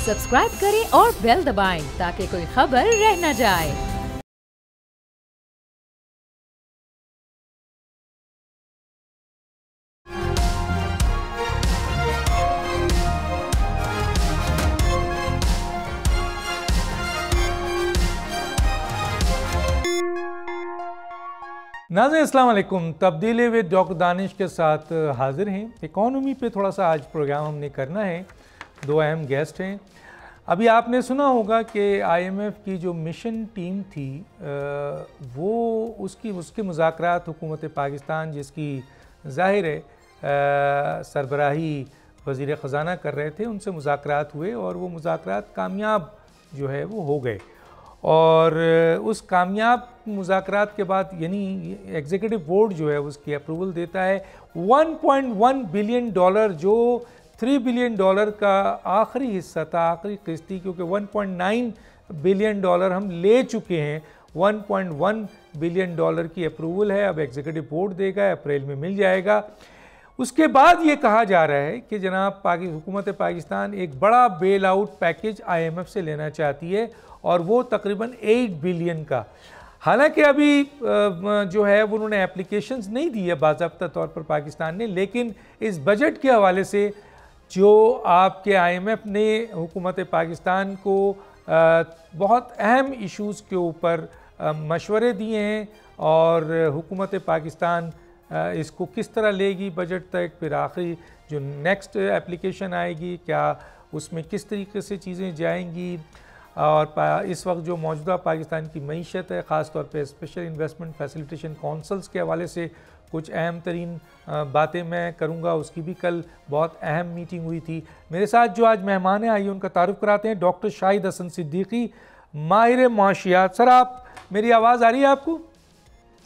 Subscribe करें और bell दबाएं ताकि कोई खबर रह न जाए। नाज़रीन अस्सलाम वालेकुम। तब्दीली विद डॉक्टर दानिश के साथ हाजिर हैं। इकॉनमी पे थोड़ा सा आज प्रोग्राम हमने करना है। दो अहम गेस्ट हैं। अभी आपने सुना होगा कि IMF की जो मिशन टीम थी वो उसके मुज़ाकरात हुकूमत पाकिस्तान, जिसकी ज़ाहिर है सरबराही वज़ीर ख़ज़ाना कर रहे थे, उनसे मुज़ाकरात हुए और वो मुज़ाकरात कामयाब जो है वो हो गए। और उस कामयाब मुज़ाकरात के बाद यानी एग्जीक्यूटिव बोर्ड जो है उसकी अप्रूवल देता है 1.1 बिलियन डॉलर, जो 3 बिलियन डॉलर का आखिरी हिस्सा था, आखिरी किस्त थी, क्योंकि 1.9 बिलियन डॉलर हम ले चुके हैं। 1.1 बिलियन डॉलर की अप्रूवल है, अब एग्जीक्यूटिव बोर्ड देगा, अप्रैल में मिल जाएगा। उसके बाद ये कहा जा रहा है कि जनाब हुकूमत पाकिस्तान एक बड़ा बेल आउट पैकेज IMF से लेना चाहती है और वो तकरीबन 8 बिलियन का। हालांकि अभी जो है वो उन्होंने एप्लीकेशंस नहीं दी है बाज़ाब्ता तौर पर पाकिस्तान ने, लेकिन इस बजट के हवाले से जो आपके IMF ने हुकूमत पाकिस्तान को बहुत अहम इश्यूज़ के ऊपर मशवरे दिए हैं और हुकूमत पाकिस्तान इसको किस तरह लेगी बजट तक, फिर आखिरी जो नेक्स्ट एप्लीकेशन आएगी क्या उसमें किस तरीके से चीज़ें जाएंगी, और इस वक्त जो मौजूदा पाकिस्तान की मईशत है, ख़ास तौर पे स्पेशल इन्वेस्टमेंट फैसिलिटेशन काउंसिल्स के हवाले से कुछ अहम तरीन बातें मैं करूँगा। उसकी भी कल बहुत अहम मीटिंग हुई थी। मेरे साथ जो आज मेहमान हैं, आइए उनका तारुफ कराते हैं। डॉक्टर शाहिद हसन सिद्दीकी, माहिर माशियात। सर, आप मेरी आवाज़ आ रही है आपको?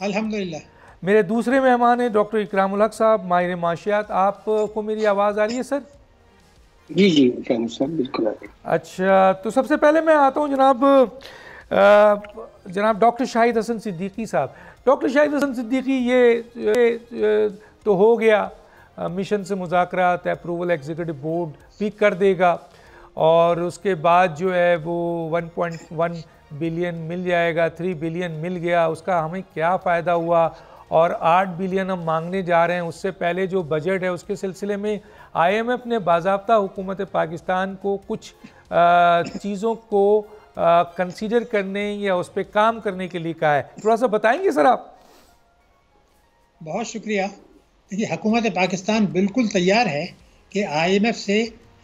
अल्हम्दुलिल्लाह। मेरे दूसरे मेहमान हैं डॉक्टर इकरामुल हक साहब, माहिर माशियात। आपको मेरी आवाज़ आ रही है सर? जी जी सर, बिल्कुल आ रही है। अच्छा, तो सबसे पहले मैं आता हूँ जनाब डॉक्टर शाहिद हसन सिद्दीकी साहब। डॉक्टर शाहिद हसन सिद्दीकी, ये तो हो गया मिशन से मुज़ाकरात, अप्रूवल एग्जीक्यूटिव बोर्ड भी कर देगा और उसके बाद जो है वो 1.1 बिलियन मिल जाएगा, 3 बिलियन मिल गया, उसका हमें क्या फ़ायदा हुआ और 8 बिलियन हम मांगने जा रहे हैं। उससे पहले जो बजट है उसके सिलसिले में IMF ने बाज़ाब्ता हुकूमत पाकिस्तान को कुछ चीज़ों को कंसीडर करने या उस पर काम करने के लिए कहा है। थोड़ा सा बताएंगे सर आप? बहुत शुक्रिया। देखिए, हुकूमत पाकिस्तान बिल्कुल तैयार है कि IMF से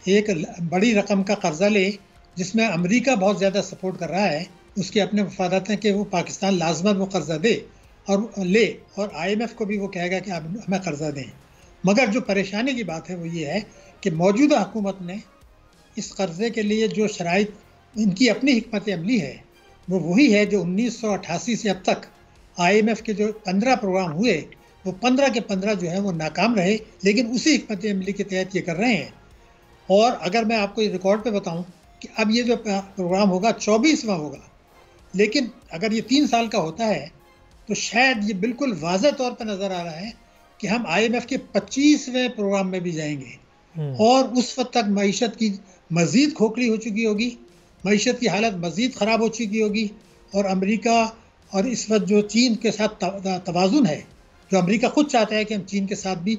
एक बड़ी रकम का कर्जा ले, जिसमें अमेरिका बहुत ज़्यादा सपोर्ट कर रहा है। उसके अपने मफादात हैं कि वो पाकिस्तान लाजमत वो कर्जा दे और ले, और IMF को भी वो कहेगा कि आप हमें कर्जा दें। मगर जो परेशानी की बात है वो ये है कि मौजूदा हुकूमत ने इस कर्जे के लिए जो शराइत, इनकी अपनी हिकमत अमली है, वो वही है जो 1988 से अब तक IMF के जो 15 प्रोग्राम हुए, वो 15 के 15 जो है वो नाकाम रहे, लेकिन उसी हिकमत अमली के तहत ये कर रहे हैं। और अगर मैं आपको रिकॉर्ड पे बताऊं कि अब ये जो प्रोग्राम होगा 24वां होगा, लेकिन अगर ये 3 साल का होता है तो शायद ये बिल्कुल वाज़ेह तौर पर नज़र आ रहा है कि हम IMF के 25वें प्रोग्राम में भी जाएंगे और उस वक्त तक मईशत की मज़ीद खोखली हो चुकी होगी, मईशत की हालत मज़ीद ख़राब हो चुकी होगी, और अमेरिका और इस वक्त जो चीन के साथ तवाज़ुन है, जो अमेरिका खुद चाहता है कि हम चीन के साथ भी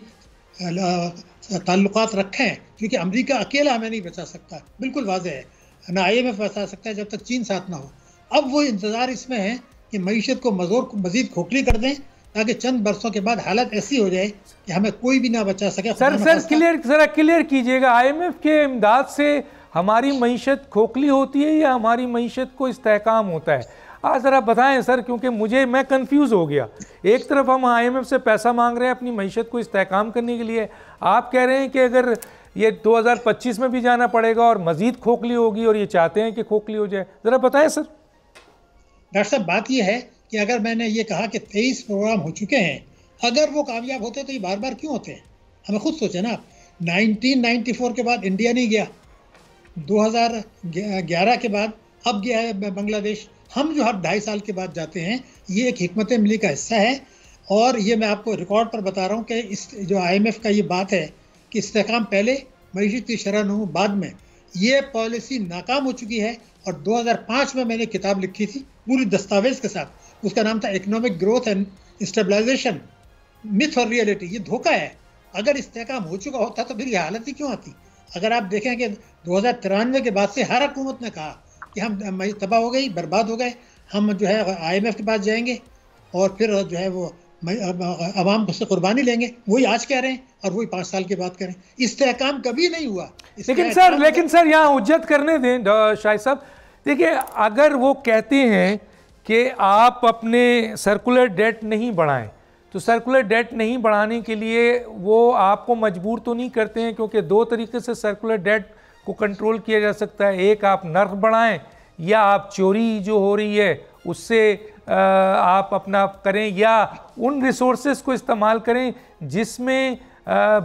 ताल्लुकात रखें, क्योंकि अमेरिका अकेला हमें नहीं बचा सकता, बिल्कुल वाज़ेह है, ना IMF बचा सकता है जब तक चीन साथ ना हो। अब वो इंतज़ार इसमें है कि मईशत को मज़ीद खोखली कर दें ताकि चंद बरसों के बाद हालत ऐसी हो जाए कि हमें कोई भी ना बचा सके। सर क्लियर कीजिएगा, IMF के इमदाद से हमारी मईशत खोखली होती है या हमारी मईशत को इस्तेहकाम होता है? आज ज़रा बताएं सर, क्योंकि मैं कंफ्यूज हो गया। एक तरफ हम IMF से पैसा मांग रहे हैं अपनी मईशत को इस्तेहकाम करने के लिए, आप कह रहे हैं कि अगर ये 2025 में भी जाना पड़ेगा और मज़ीद खोखली होगी और ये चाहते हैं कि खोखली हो जाए। ज़रा बताएं सर। डॉक्टर साहब, बात यह है कि अगर मैंने ये कहा कि 23 प्रोग्राम हो चुके हैं, अगर वो कामयाब होते तो ये बार बार क्यों होते हैं? हमें खुद सोचे ना। 1994 के बाद इंडिया नहीं गया, 2011 के बाद अब गया है बांग्लादेश। हम जो हर 2.5 साल के बाद जाते हैं, ये एक हिकमत अमली का हिस्सा है। और ये मैं आपको रिकॉर्ड पर बता रहा हूँ कि इस जो IMF का ये बात है कि इस्तेहकाम पहले, मईशत की शरह नमू बाद में, ये पॉलिसी नाकाम हो चुकी है। और 2005 में मैंने किताब लिखी थी पूरी दस्तावेज के साथ, उसका नाम था economic growth and stabilisation, myth और रियलिटी। ये धोखा है। अगर इस्तेहकाम हो चुका होता तो फिर ये हालत ही क्यों आती। अगर आप देखें कि 2093 के बाद से हर हुकूमत ने कहा कि हम तबाह हो गई, बर्बाद हो गए, हम जो है IMF के पास जाएंगे और फिर जो है वो अवाम से कुर्बानी लेंगे। वही आज कह रहे हैं और वही 5 साल के बाद करें। इस्तेहकाम कभी नहीं हुआ। लेकिन सर यहाँ उज्जत करने दें शाहिद साहब। देखिए, अगर वो कहते हैं कि आप अपने सर्कुलर डेट नहीं बढ़ाएं, तो सर्कुलर डेट नहीं बढ़ाने के लिए वो आपको मजबूर तो नहीं करते हैं, क्योंकि 2 तरीके से सर्कुलर डेट को कंट्रोल किया जा सकता है। एक, आप नर्ख बढ़ाएं, या आप चोरी जो हो रही है उससे आप अपना करें, या उन रिसोर्सेज को इस्तेमाल करें जिसमें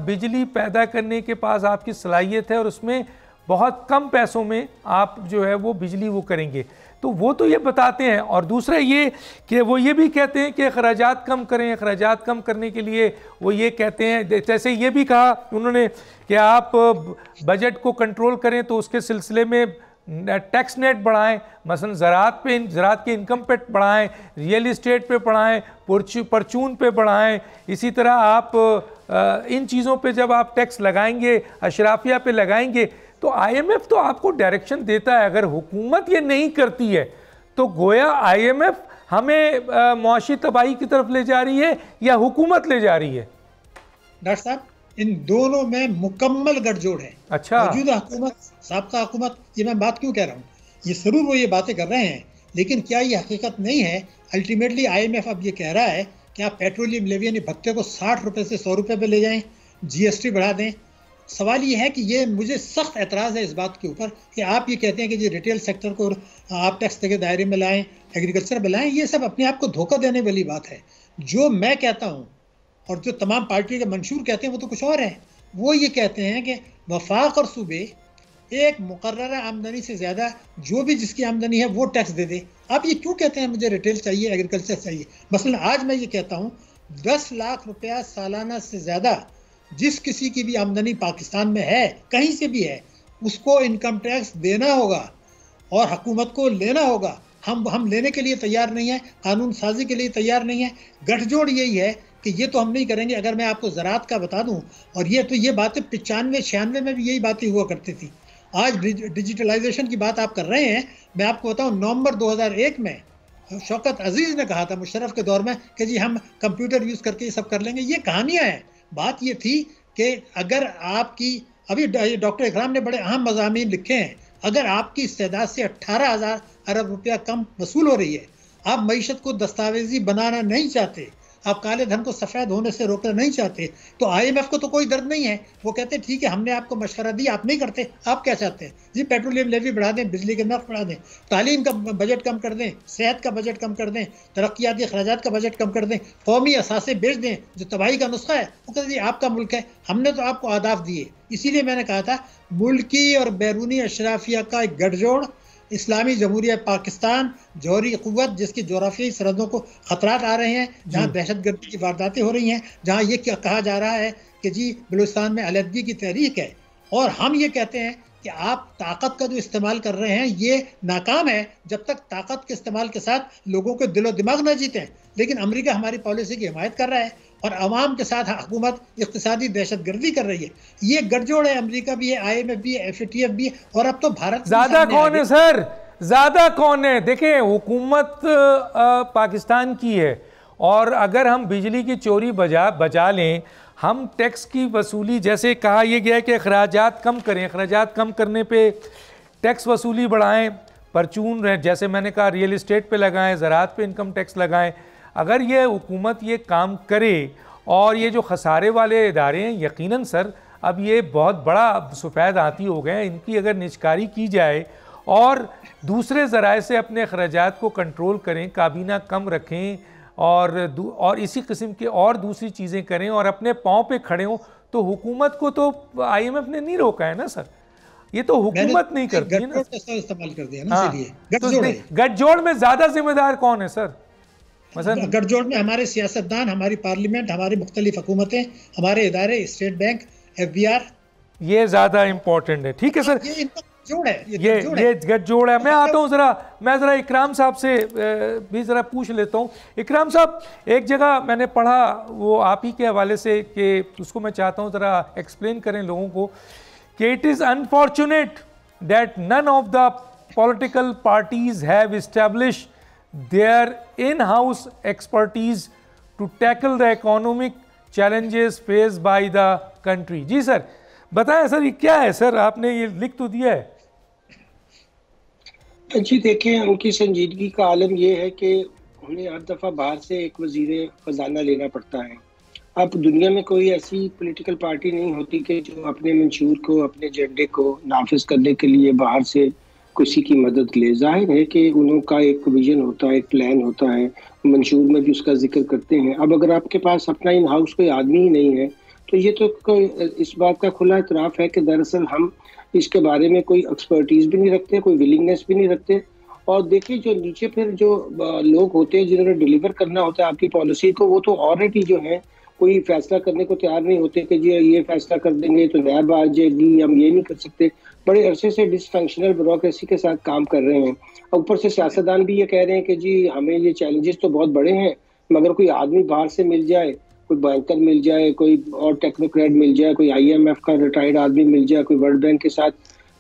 बिजली पैदा करने के पास आपकी सलाहियत है और उसमें बहुत कम पैसों में आप जो है वो बिजली वो करेंगे। तो वो तो ये बताते हैं। और दूसरा ये कि वो ये भी कहते हैं कि अखराजात कम करें। अखराजात कम करने के लिए वो ये कहते हैं, जैसे ये भी कहा उन्होंने कि आप बजट को कंट्रोल करें तो उसके सिलसिले में टैक्स नेट बढ़ाएं, मसलन ज़राअत के इनकम पे बढ़ाएं, रियल इस्टेट पे बढ़ाएं, परचून पे बढ़ाएं। इसी तरह आप इन चीज़ों पे जब आप टैक्स लगाएंगे, अशराफिया पे लगाएंगे, तो IMF तो आपको डायरेक्शन देता है। अगर हुकूमत ये नहीं करती है तो गोया IMF हमें मुआशी तबाही की तरफ ले जा रही है या हुकूमत ले जा रही है? डॉक्टर साहब, इन दोनों में मुकम्मल गठजोड़ है। अच्छा, मौजूदा हुकूमत, साबका हुकूमत, ये मैं बात क्यों कह रहा हूँ, ये जरूर वो ये बातें कर रहे हैं, लेकिन क्या ये हकीकत नहीं है? अल्टीमेटली IMF अब ये कह रहा है कि आप पेट्रोलियम लेवी यानी भत्ते को 60 रुपये से 100 रुपये पे ले जाएं, GST बढ़ा दें। सवाल ये है कि ये मुझे सख्त एतराज़ है इस बात के ऊपर कि आप ये कहते हैं कि जी रिटेल सेक्टर को आप टैक्स के दायरे में लाएं, एग्रीकल्चर में लाएं। ये सब अपने आप को धोखा देने वाली बात है। जो मैं कहता हूँ और जो तमाम पार्टी के मंशूर कहते हैं वो तो कुछ और है। वो ये कहते हैं कि वफाक और सूबे एक मुकर्ररा आमदनी से ज़्यादा जो भी जिसकी आमदनी है वो टैक्स दे दे। आप ये क्यों कहते हैं मुझे रिटेल चाहिए, एग्रीकल्चर चाहिए? मसलन आज मैं ये कहता हूँ 10 लाख रुपया सालाना से ज़्यादा जिस किसी की भी आमदनी पाकिस्तान में है, कहीं से भी है, उसको इनकम टैक्स देना होगा और हुकूमत को लेना होगा। हम लेने के लिए तैयार नहीं है, कानून साजी के लिए तैयार नहीं है। गठजोड़ यही है कि ये तो हम नहीं करेंगे। अगर मैं आपको ज़राअत का बता दूं, और ये बातें 95-96 में भी यही बातें हुआ करती थी। आज डिजिटलाइजेशन की बात आप कर रहे हैं। मैं आपको बताऊं, नवंबर 2001 में शौकत अजीज़ ने कहा था मुशर्रफ के दौर में कि जी हम कंप्यूटर यूज़ करके ये सब कर लेंगे। ये कहानियाँ हैं। बात ये थी कि अगर आपकी, अभी डॉक्टर इकराम ने बड़े अहम मज़ामीन लिखे हैं, अगर आपकी इस्तेदाद से 18,000 अरब रुपया कम वसूल हो रही है, आप मईशत को दस्तावेजी बनाना नहीं चाहते, आप काले धन को सफ़ेद होने से रोकना नहीं चाहते, तो IMF को तो कोई दर्द नहीं है। वो कहते हैं ठीक है, हमने आपको मशवरा दिया, आप नहीं करते। आप क्या चाहते हैं जी? पेट्रोलियम लेवी बढ़ा दें, बिजली के नर्ख बढ़ा दें, तालीम का बजट कम कर दें, सेहत का बजट कम कर दें, तरक्याती अखराजात का बजट कम कर दें, कौमी असासे बेच दें, जो तबाही का नुस्खा है। वो कहते हैं आपका मुल्क है, हमने तो आपको आदाफ दिए। इसीलिए मैंने कहा था मुल्की और बैरूनी अशराफिया का एक गठजोड़, इस्लामी जमहूरिया पाकिस्तान जौहरी क़ुव्वत जिसकी जोग्राफियाई सरहदों को ख़तरात आ रहे हैं, जहाँ दहशतगर्दी की वारदातें हो रही हैं, जहाँ ये क्या कहा जा रहा है कि जी बलूचिस्तान में अलहदगी की तहरीक है, और हम ये कहते हैं कि आप ताकत का जो इस्तेमाल कर रहे हैं ये नाकाम है जब तक ताकत के इस्तेमाल के साथ लोगों के दिलो दिमाग न जीतें। लेकिन अमेरिका हमारी पॉलिसी की हिमायत कर रहा है और अवाम के साथ हुकूमत इक़्तिसादी दहशतगर्दी कर रही है। ये गठजोड़ है, अमेरिका भी है, IMF भी है, FATF भी है, और अब तो भारत ज़्यादा कौन है सर? ज़्यादा कौन है? देखें, हुकूमत पाकिस्तान की है, और अगर हम बिजली की चोरी बचा लें, हम टैक्स की वसूली, जैसे कहा यह गया कि अखराजात कम करें, अखराजात कम करने पे टैक्स वसूली बढ़ाएं, परचून जैसे मैंने कहा रियल इस्टेट पे लगाएं, ज़राअत पे इनकम टैक्स लगाएं। अगर ये हुकूमत ये काम करे, और ये जो खसारे वाले इदारे हैं, यकीनन सर अब ये बहुत बड़ा सफ़ेद हाथी हो गए हैं, इनकी अगर निजकारी की जाए और दूसरे ज़राए से अपने अखराजात को कंट्रोल करें, काबीना कम रखें, और इसी किस्म के और दूसरी चीज़ें करें और अपने पाँव पे खड़े हों, तो हुकूमत को तो IMF ने नहीं रोका है ना सर। ये तो हुकूमत नहीं करती है ना। इस्तेमाल कर दिया ना, इसीलिए गठजोड़ में ज़्यादा जिम्मेदार कौन है सर? मसलन गठजोड़ में हमारे सियासतदान, हमारी पार्लियामेंट, हमारी मुख्तलिफ हुकूमतें, हमारे इदारे, स्टेट बैंक, FBR, ये ज़्यादा इम्पोर्टेंट है। ठीक है सर, गठजोड़ है, ये गठजोड़ है। मैं ज़रा इकराम साहब से भी ज़रा पूछ लेता हूँ। इकराम साहब, एक जगह मैंने पढ़ा, वो आप ही के हवाले से, कि उसको मैं चाहता हूँ ज़रा एक्सप्लेन करें लोगों को, कि it is unfortunate that none of the political parties have established their in house expertise to tackle the economic challenges face by the country. जी सर, बताएं सर, ये क्या है सर, आपने ये लिख तो दिया है। जी देखिए, उनकी संजीदगी का आलम यह है कि उन्हें हर दफ़ा बाहर से एक वजीर ख़जाना लेना पड़ता है। अब दुनिया में कोई ऐसी पॉलिटिकल पार्टी नहीं होती कि जो अपने मंशूर को, अपने एजेंडे को नाफिज करने के लिए बाहर से किसी की मदद ले। जाहिर है कि उनका एक विजन होता है, एक प्लान होता है, मंशूर में भी उसका जिक्र करते हैं। अब अगर आपके पास अपना इन हाउस कोई आदमी ही नहीं है तो ये तो कोई इस बात का खुला इतराफ़ है कि दरअसल हम इसके बारे में कोई एक्सपर्टीज़ भी नहीं रखते, कोई विलिंगनेस भी नहीं रखते। और देखिए, जो नीचे फिर जो लोग होते हैं जिन्होंने डिलीवर करना होता है आपकी पॉलिसी को, वो तो ऑलरेडी जो है कोई फैसला करने को तैयार नहीं होते कि जी ये फैसला कर देंगे तो नैब आ जाएगी, हम ये नहीं कर सकते। बड़े अरसे से डिसफंक्शनल ब्यूरोक्रेसी के साथ काम कर रहे हैं। ऊपर से सियासतदान भी ये कह रहे हैं कि जी हमें ये चैलेंजेस तो बहुत बड़े हैं, मगर कोई आदमी बाहर से मिल जाए, कोई बैंकर मिल जाए, कोई और टेक्नोक्रेट मिल जाए, कोई IMF का रिटायर्ड आदमी मिल जाए, कोई वर्ल्ड बैंक के साथ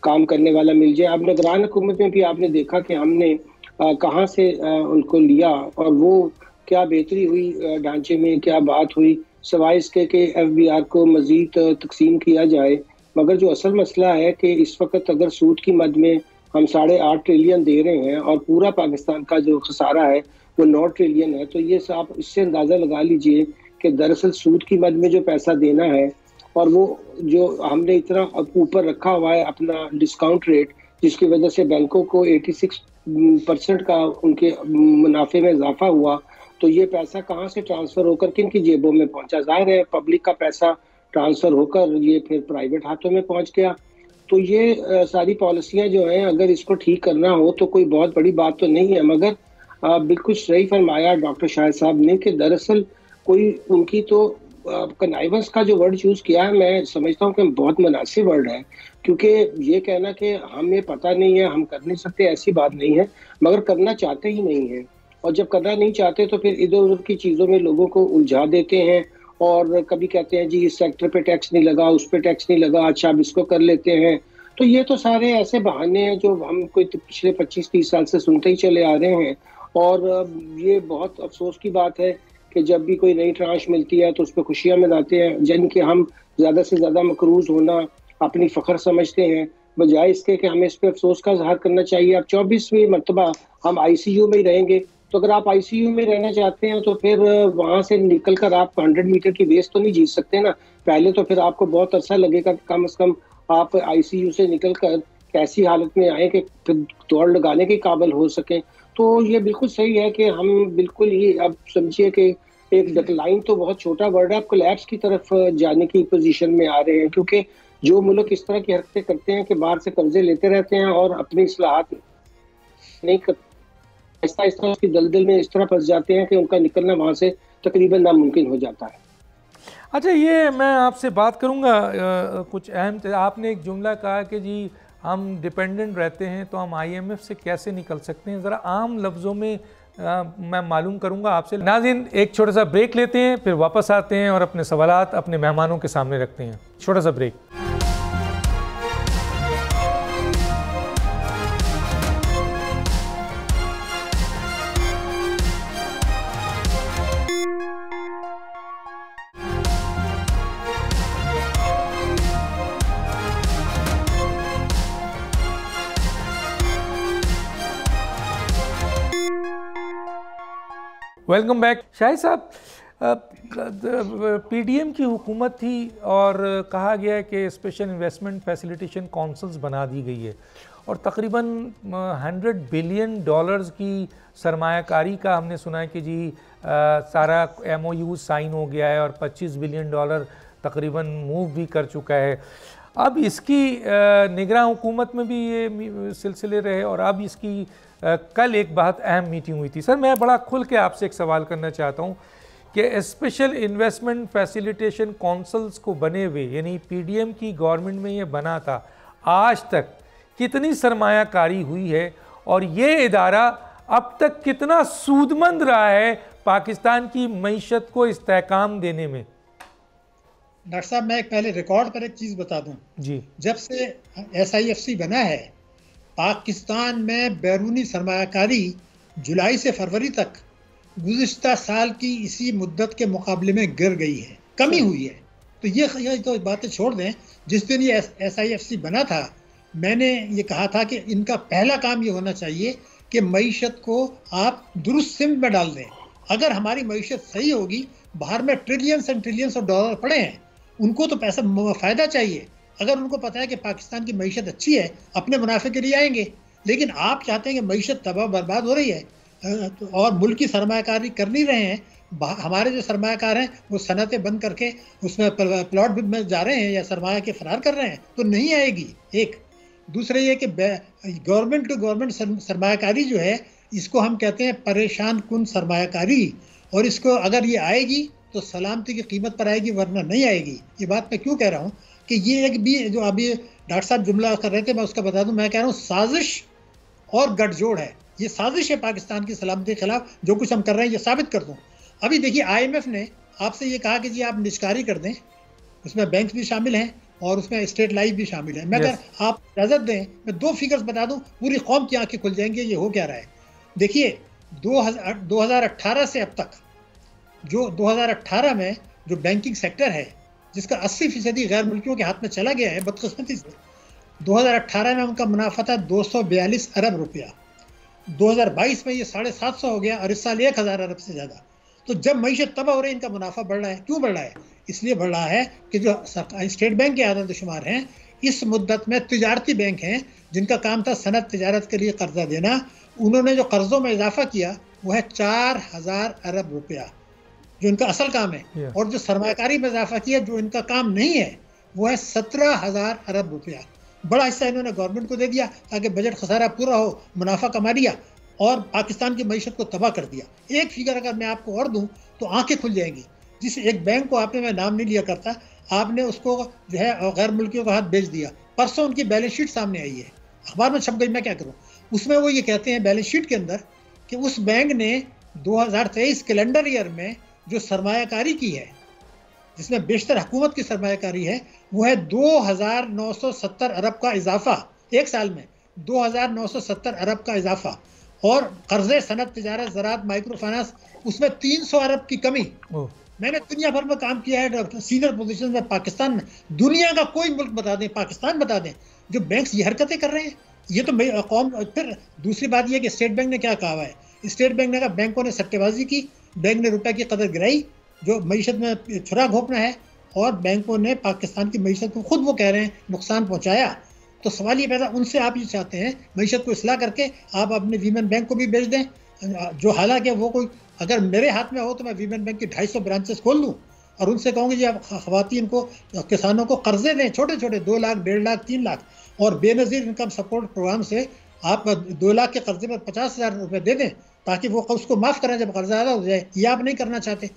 काम करने वाला मिल जाए। अब निगरान हुकूमत में भी आपने देखा कि हमने कहाँ से उनको लिया और वो क्या बेहतरी हुई ढांचे में, क्या बात हुई, सवाए इसके कि FBR को मजीद तकसीम किया जाए। मगर जो असल मसला है कि इस वक्त अगर सूद की मद में हम 8.5 ट्रिलियन दे रहे हैं और पूरा पाकिस्तान का जो खसारा है वो 9 ट्रिलियन है, तो ये आप इससे अंदाज़ा लगा लीजिए कि दरअसल सूद की मद में जो पैसा देना है और वो जो हमने इतना ऊपर रखा हुआ है अपना डिस्काउंट रेट, जिसकी वजह से बैंकों को 86% का उनके मुनाफे में इजाफा हुआ, तो ये पैसा कहाँ से ट्रांसफ़र होकर किन की जेबों में पहुंचा? जाहिर है पब्लिक का पैसा ट्रांसफ़र होकर ये फिर प्राइवेट हाथों में पहुंच गया। तो ये सारी पॉलिसियां जो हैं, अगर इसको ठीक करना हो तो कोई बहुत बड़ी बात तो नहीं है। मगर बिल्कुल सही फरमाया डॉक्टर शाहिद साहब ने कि दरअसल कोई उनकी तो कनाइवंस का जो वर्ड यूज़ किया है, मैं समझता हूँ कि बहुत मुनासिब वर्ड है, क्योंकि ये कहना कि हमें पता नहीं है, हम कर नहीं सकते, ऐसी बात नहीं है, मगर करना चाहते ही नहीं है। और जब करना नहीं चाहते तो फिर इधर उधर की चीज़ों में लोगों को उलझा देते हैं और कभी कहते हैं जी इस सेक्टर पे टैक्स नहीं लगा, उस पे टैक्स नहीं लगा, अच्छा अब इसको कर लेते हैं। तो ये तो सारे ऐसे बहाने हैं जो हम कोई पिछले 25-30 साल से सुनते ही चले आ रहे हैं। और ये बहुत अफसोस की बात है कि जब भी कोई नई ट्रांश मिलती है तो उस पर खुशियाँ मनाते हैं, जिनके हम ज़्यादा से ज़्यादा मकरूज होना अपनी फ़ख्र समझते हैं, बजाय इसके कि हमें इस पर अफसोस का इजहार करना चाहिए। अब 24वीं मरतबा हम ICU में ही रहेंगे, तो अगर आप ICU में रहना चाहते हैं तो फिर वहाँ से निकल कर आप 100 मीटर की रेस तो नहीं जीत सकते ना। पहले तो फिर आपको बहुत अच्छा लगेगा कि कम से कम आप ICU से निकल कर कैसी हालत में आए कि फिर दौड़ लगाने के काबिल हो सकें। तो ये बिल्कुल सही है कि हम बिल्कुल ही, अब समझिए कि एक डिक्लाइन तो बहुत छोटा वर्ड है, आप कोलैप्स की तरफ जाने की पोजीशन में आ रहे हैं, क्योंकि जो मुल्क इस तरह की हरकतें करते हैं कि बाहर से कर्जे लेते रहते हैं और अपनी इस्लाहात नहीं करते, आहिस्ता उसकी दलदल में इस तरह फंस जाते हैं कि उनका निकलना वहाँ से तकरीबन नामुमकिन हो जाता है। अच्छा, ये मैं आपसे बात करूँगा कुछ अहम। आपने एक जुमला कहा कि जी हम डिपेंडेंट रहते हैं, तो हम IMF से कैसे निकल सकते हैं, ज़रा आम लफ्ज़ों में मैं मालूम करूँगा आपसे। नाज़रीन, एक छोटा सा ब्रेक लेते हैं, फिर वापस आते हैं और अपने सवालात अपने मेहमानों के सामने रखते हैं। छोटा सा ब्रेक। Welcome back. शाहिद साहब, PDM की हुकूमत थी और कहा गया है कि स्पेशल इन्वेस्टमेंट फैसिलिटेशन काउंसिल्स बना दी गई है और तकरीबन $100 बिलियन की सरमायाकारी का हमने सुना है कि जी सारा MOU साइन हो गया है और $25 बिलियन तकरीबन मूव भी कर चुका है। अब इसकी निगरान हुकूमत में भी ये सिलसिले रहे और अब इसकी कल एक बहुत अहम मीटिंग हुई थी। सर, मैं बड़ा खुल के आपसे एक सवाल करना चाहता हूँ कि स्पेशल इन्वेस्टमेंट फैसिलिटेशन काउंसिल्स को बने हुए, यानी PDM की गवर्नमेंट में ये बना था, आज तक कितनी सरमायाकारी हुई है और ये इदारा अब तक कितना सूदमंद रहा है पाकिस्तान की मईशत को इस्तेहकाम देने में। डॉक्टर साहब, मैं पहले रिकॉर्ड पर एक चीज़ बता दूं जी। जब से SIFC बना है, पाकिस्तान में बैरूनी सरमायाकारी जुलाई से फरवरी तक गुज़िश्ता साल की इसी मुद्दत के मुकाबले में गिर गई है, कमी हुई है। तो ये तो बातें छोड़ दें। जिस दिन ये SIFC बना था, मैंने ये कहा था कि इनका पहला काम ये होना चाहिए कि मईशत को आप दुरुस्त सिमत में डाल दें। अगर हमारी मईशत सही होगी, बाहर में trillions and trillions of dollar पड़े हैं, उनको तो पैसा फ़ायदा चाहिए। अगर उनको पता है कि पाकिस्तान की मईशत अच्छी है, अपने मुनाफे के लिए आएंगे। लेकिन आप चाहते हैं कि मईशत तबाह बर्बाद हो रही है और मुल्क की सरमायाकारी कर नहीं रहे हैं। हमारे जो सरमायाकार हैं वो सनतें बंद करके उसमें प्लॉट में जा रहे हैं या सरमाया के फरार कर रहे हैं, तो नहीं आएगी। एक दूसरे ये कि गवर्नमेंट टू गवर्नमेंट सरमायाकारी जो है, इसको हम कहते हैं परेशान कुन सरमायाकारी, और इसको अगर ये आएगी तो सलामती की कीमत पर आएगी, वरना नहीं आएगी। ये बात मैं क्यों कह रहा हूँ कि ये एक भी जो अभी डॉक्टर साहब जुमला कर रहे थे, मैं उसका बता दूं। मैं कह रहा हूँ साजिश और गठजोड़ है। ये साजिश है पाकिस्तान की सलामती के खिलाफ। जो कुछ हम कर रहे हैं ये साबित कर दूं। अभी देखिए, IMF ने आपसे ये कहा कि जी आप निष्कारी कर दें, उसमें बैंक भी शामिल हैं और उसमें स्टेट लाइफ भी शामिल है। मैं अगर आप इजाज़त दें, मैं 2 फिगर्स बता दूं, पूरी कौम की आंखें खुल जाएंगी ये हो क्या रहा है। देखिए 2018 से अब तक, जो 2018 में जो बैंकिंग सेक्टर है जिसका 80% गैर मुल्कियों के हाथ में चला गया है बदकिस्मती से, 2018 में उनका मुनाफा था 242 अरब रुपया। 2022 में ये 750 हो गया और इस साल 1000 अरब से ज़्यादा। तो जब मईशत तबाह हो रही है, इनका मुनाफा बढ़ रहा है। क्यों बढ़ रहा है? इसलिए बढ़ रहा है कि जो स्टेट बैंक के आदत शुमार हैं, इस मुद्दत में तिजारती बैंक हैं जिनका काम था सनत तिजारत के लिए कर्जा देना, उन्होंने जो कर्जों में इजाफा किया वो है 4000 अरब रुपया, जो इनका असल काम है। और जो सरमायाकारी में इजाफा किया, जो इनका काम नहीं है, वो है 17000 अरब रुपया। बड़ा हिस्सा इन्होंने गवर्नमेंट को दे दिया ताकि बजट खसारा पूरा हो, मुनाफा कमा लिया और पाकिस्तान की मईशत को तबाह कर दिया। एक फिगर अगर मैं आपको और दूं तो आंखें खुल जाएंगी। जिस एक बैंक को आपने, मैं नाम नहीं लिया करता, आपने उसको जो है गैर मुल्कियों का हाथ बेच दिया। परसों उनकी बैलेंस शीट सामने आई है, अखबार में छप गई, मैं क्या करूं। उसमें वो ये कहते हैं बैलेंस शीट के अंदर कि उस बैंक ने 2023 कैलेंडर ईयर में जो सरमायाकारी की है, जिसमें बेशतर हुकूमत की सरमायाकारी है, वो है 2970 अरब का इजाफा। एक साल में 2970 अरब का इजाफा। और कर्जे, सनत, तिजारत, ज़राअत, माइक्रो फाइनेंस, उसमें 300 अरब की कमी। मैंने दुनिया भर में काम किया है सीनियर पोजीशन में पाकिस्तान में। दुनिया का कोई मुल्क बता दें, पाकिस्तान बता दें, जो बैंक्स ये हरकतें कर रहे हैं। ये तो कौम। फिर दूसरी बात यह कि स्टेट बैंक ने क्या कहा है। स्टेट बैंक ने कहा बैंकों ने सट्टेबाजी की, बैंक ने रुपए की कदर गिराई, जो मईशत में छुरा घोंपना है, और बैंकों ने पाकिस्तान की मईशत को खुद वो कह रहे हैं नुकसान पहुंचाया। तो सवाल ये पैदा, उनसे आप ये चाहते हैं मईशत को इस्लाह करके आप अपने वीमेन बैंक को भी बेच दें, जो हालांकि वो कोई, अगर मेरे हाथ में हो तो मैं वीमेन बैंक की 250 ब्रांचेस खोल लूँ और उनसे कहूँगी जी आप खवातीन को, किसानों को कर्जे दें, छोटे छोटे 2 लाख, 1.5 लाख, 3 लाख, और बेनज़ीर इनकम सपोर्ट प्रोग्राम से आप 2 लाख के कर्जे पर 50,000 रुपये दे दें ताकि वो उसको माफ़ करें जब कर्जा अदा हो जाए। ये आप नहीं करना चाहते।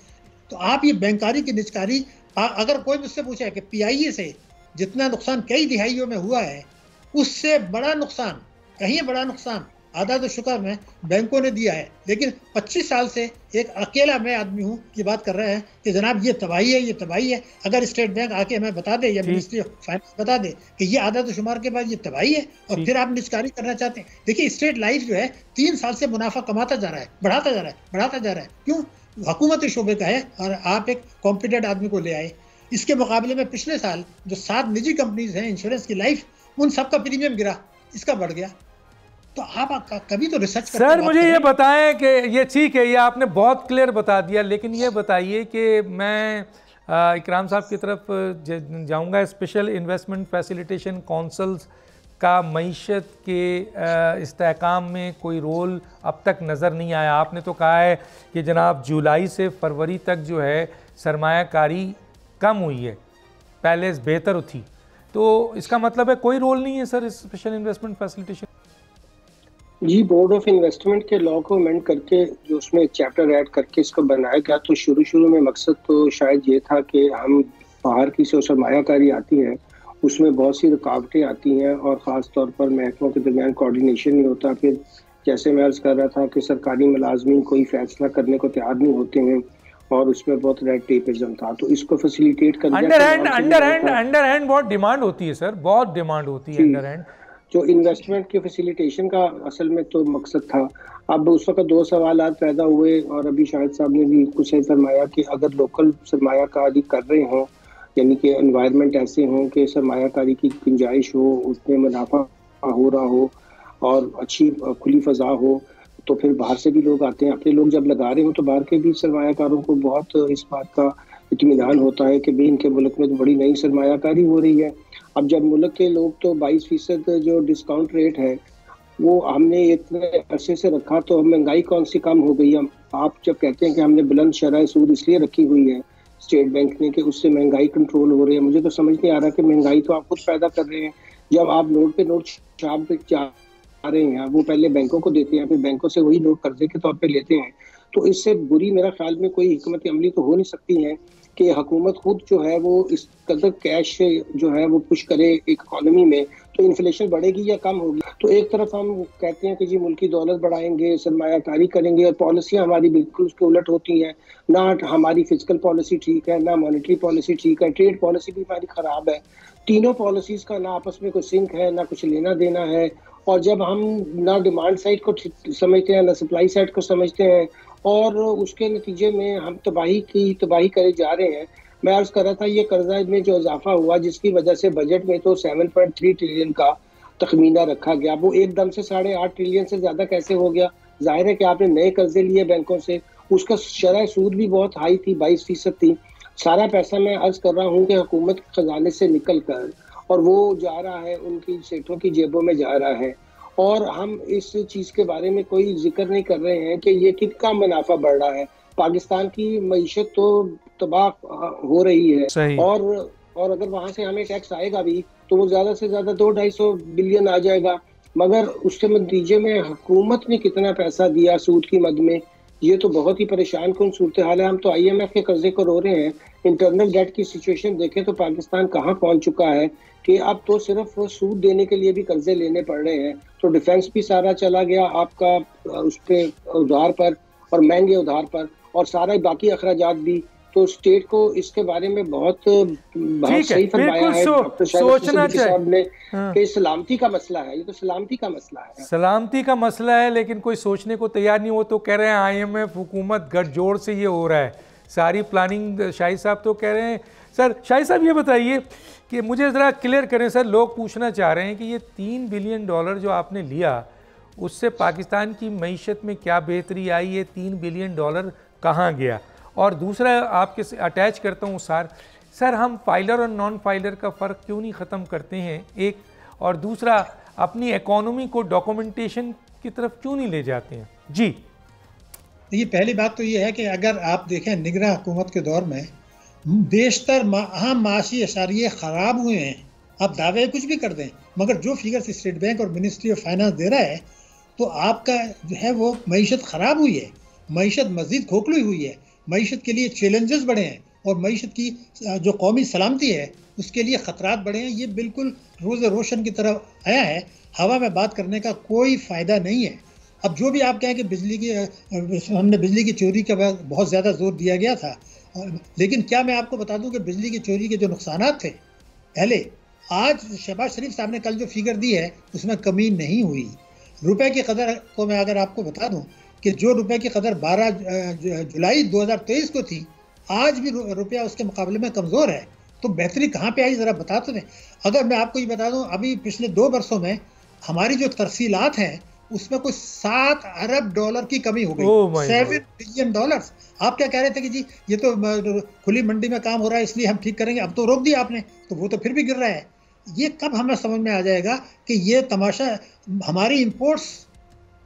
तो आप ये बैंकारी की निजकारी, अगर कोई मुझसे पूछे कि PIA से जितना नुकसान कई दिहाइयों में हुआ है, उससे बड़ा नुकसान, कहीं बड़ा नुकसान आधा तो शुक्र में बैंकों ने दिया है। लेकिन 25 साल से एक अकेला मैं आदमी हूँ की बात कर रहे हैं कि जनाब ये तबाही है, ये तबाही है। अगर स्टेट बैंक आके हमें बता दे या मिनिस्ट्री ऑफ फाइनेंस बता दे कि ये आधा तो शुमार के बाद ये तबाही है, और फिर आप निष्कारी करना चाहते हैं। देखिए स्टेट लाइफ जो है 3 साल से मुनाफा कमाता जा रहा है, बढ़ाता जा रहा है, बढ़ाता जा रहा है। क्यों? हुकूमती शोबे का है और आप एक कॉम्पिटेंट आदमी को ले आए। इसके मुकाबले में पिछले साल जो 7 निजी कंपनीज हैं इंश्योरेंस की, लाइफ, उन सबका प्रीमियम गिरा, इसका बढ़ गया। तो आप कभी तो रिसर्च सर मुझे ये बताएं कि ये ठीक है, ये आपने बहुत क्लियर बता दिया, लेकिन ये बताइए कि मैं इकराम साहब की तरफ जाऊंगा। स्पेशल इन्वेस्टमेंट फैसिलिटेशन काउंसिल्स का मईशत के इस्तेहकाम में कोई रोल अब तक नज़र नहीं आया। आपने तो कहा है कि जनाब जुलाई से फरवरी तक जो है सरमायाकारी कम हुई है, पहले बेहतर थी, तो इसका मतलब है कोई रोल नहीं है सर इस स्पेशल इन्वेस्टमेंट फैसिलिटेशन? जी, बोर्ड ऑफ इन्वेस्टमेंट के लॉ को अमेंड करके जो उसमें एक चैप्टर ऐड करके इसको बनाया गया, तो शुरू में मकसद तो शायद ये था कि हम बाहर की जो सरमायाकारी आती है उसमें बहुत सी रुकावटें आती हैं और ख़ास तौर पर महकमों के दरमियान कोऑर्डिनेशन नहीं होता। फिर जैसे मैं अर्ज़ कर रहा था कि सरकारी मुलाजमीन कोई फैसला करने को तैयार नहीं होते हैं और उसमें बहुत रेड टेपिज्म था, तो इसको फैसिलिटेट करना अंडर हैंड बहुत डिमांड होती है सर, बहुत डिमांड होती है अंडर हैंड। जो इन्वेस्टमेंट के फैसिलिटेशन का असल में तो मकसद था। अब उस वक्त दो सवाल पैदा हुए और अभी शाहिद साहब ने भी कुछ फरमाया कि अगर लोकल सरमायाकारी कर रहे हों, यानी कि एनवायरनमेंट ऐसे हों कि सरमायाकारी की गुंजाइश हो, उसमें मुनाफा हो रहा हो और अच्छी खुली फ़ज़ा हो, तो फिर बाहर से भी लोग आते हैं। अपने लोग जब लगा रहे हो तो बाहर के भी सरमायाकारों को बहुत इस बात का इत्मीनान होता है कि भाई इनके मुल्क में तो बड़ी नई सरमायाकारी हो रही है। अब जब मुल्क के लोग तो 22% जो डिस्काउंट रेट है वो हमने इतने अरसे से रखा, तो महंगाई कौन सी कम हो गई। हम आप जब कहते हैं कि हमने बुलंद शरह सूद इसलिए रखी हुई है स्टेट बैंक ने कि उससे महंगाई कंट्रोल हो रही है, मुझे तो समझ नहीं आ रहा कि महंगाई तो आप खुद पैदा कर रहे हैं। जब आप नोट पे नोट छाप आ रहे हैं, वो पहले बैंकों को देते हैं, फिर बैंकों से वही लोग कर्जे के तौर पे लेते हैं, तो इससे बुरी मेरा ख्याल में कोई हिकमत अमली तो हो नहीं सकती है कि हुकूमत खुद जो है वो इस कदर कैश जो है वो पुश करे इकोनॉमी में, तो इन्फ्लेशन बढ़ेगी या कम होगी। तो एक तरफ हम कहते हैं कि जी मुल्की दौलत बढ़ाएंगे, सरमायाकारी करेंगे और पॉलिसियाँ हमारी बिल्कुल उसके उलट होती हैं। ना हमारी फिजिकल पॉलिसी ठीक है, ना मॉनेटरी पॉलिसी ठीक है, ट्रेड पॉलिसी भी हमारी ख़राब है। तीनों पॉलिसीज़ का ना आपस में कोई सिंक है, ना कुछ लेना देना है। और जब हम ना डिमांड साइड को समझते हैं, ना सप्लाई साइड को समझते हैं, और उसके नतीजे में हम तबाही करे जा रहे हैं। मैं अर्ज कर रहा था ये कर्जा में जो इजाफा हुआ जिसकी वजह से बजट में तो 7.3 ट्रिलियन का तखमीना रखा गया, वो एकदम से 8.5 ट्रिलियन से ज्यादा कैसे हो गया। जाहिर है कि आपने नए कर्जे लिए बैंकों से, उसका शरह सूद भी बहुत हाई थी, 22% थी। सारा पैसा मैं अर्ज कर रहा हूँ कि हुकूमत के खजाने से निकल कर और वो जा रहा है उनकी सेठों की जेबों में जा रहा है, और हम इस चीज़ के बारे में कोई जिक्र नहीं कर रहे हैं कि ये कितना मुनाफा बढ़ रहा है। पाकिस्तान की मईशत तो तबाह हो रही है, और अगर वहाँ से हमें टैक्स आएगा भी तो वो ज़्यादा से ज़्यादा 200-250 बिलियन आ जाएगा, मगर उसके नतीजे में हुकूमत ने कितना पैसा दिया सूद की मद में, ये तो बहुत ही परेशान कौन सूरत हाल है। हम तो IMF के कर्जे को रो रहे हैं। इंटरनल डेट की सिचुएशन देखें तो पाकिस्तान कहाँ पहुँच चुका है कि अब तो सिर्फ सूद देने के लिए भी कर्जे लेने पड़ रहे हैं। तो डिफेंस भी सारा चला गया आपका उस पर उधार पर और महंगे उधार पर, और सारा बाकी अखराजात भी। तो स्टेट को इसके बारे में बहुत सही फरमाया है डॉक्टर साहब ने कि सलामती का मसला है, ये तो सलामती का मसला है, सलामती का मसला है, लेकिन कोई सोचने को तैयार नहीं हो। तो कह रहे हैं IMF हुकूमत गठजोड़ से ये हो रहा है, सारी प्लानिंग। शाहिद साहब तो कह रहे हैं। सर शाहिद साहब ये बताइए कि मुझे ज़रा क्लियर करें सर, लोग पूछना चाह रहे हैं कि ये $3 बिलियन जो आपने लिया उससे पाकिस्तान की मईशत में क्या बेहतरी आई, ये $3 बिलियन कहाँ गया। और दूसरा आपके से अटैच करता हूँ सर हम फाइलर और नॉन फाइलर का फ़र्क क्यों नहीं ख़त्म करते हैं एक, और दूसरा अपनी इकोनॉमी को डॉक्यूमेंटेशन की तरफ क्यों नहीं ले जाते हैं। जी देखिए, पहली बात तो ये है कि अगर आप देखें निगरान हुकूमत के दौर में बेशतर अहम माशी अशारिये ख़राब हुए हैं। आप दावे कुछ भी कर दें, मगर जो फिगर्स स्टेट बैंक और मिनिस्ट्री ऑफ फाइनेंस दे रहा है तो आपका जो है वो मईशत ख़राब हुई है, मईशत मज़ीद खोखली हुई है, मईशत के लिए चैलेंजेस बढ़े हैं, और मईशत की जो कौमी सलामती है उसके लिए ख़तरात बढ़े हैं। ये बिल्कुल रोज़ रोशन की तरफ आया है, हवा में बात करने का कोई फ़ायदा नहीं है। अब जो भी आप कहें कि हमने बिजली की चोरी का बहुत ज़्यादा जोर दिया गया था, लेकिन क्या मैं आपको बता दूं कि बिजली की चोरी के जो नुकसान थे पहले, आज शहबाज शरीफ साहब ने कल जो फिगर दी है उसमें कमी नहीं हुई। रुपए की कदर को मैं अगर आपको बता दूं कि जो रुपए की कदर 12 जुलाई 2023 को थी, आज भी रुपया उसके मुकाबले में कमज़ोर है। तो बेहतरी कहाँ पे आई ज़रा बता तो दें। अगर मैं आपको ये बता दूं, अभी पिछले 2 वर्षों में हमारी जो तरसीलात हैं उसमें कुछ $7 अरब की कमी हो गई। $7 बिलियन। आप क्या कह रहे थे कि जी ये तो खुली मंडी में काम हो रहा है इसलिए हम ठीक करेंगे, अब तो रोक दिया आपने, तो वो तो फिर भी गिर रहा है। ये कब हमें समझ में आ जाएगा कि ये तमाशा हमारी इंपोर्ट्स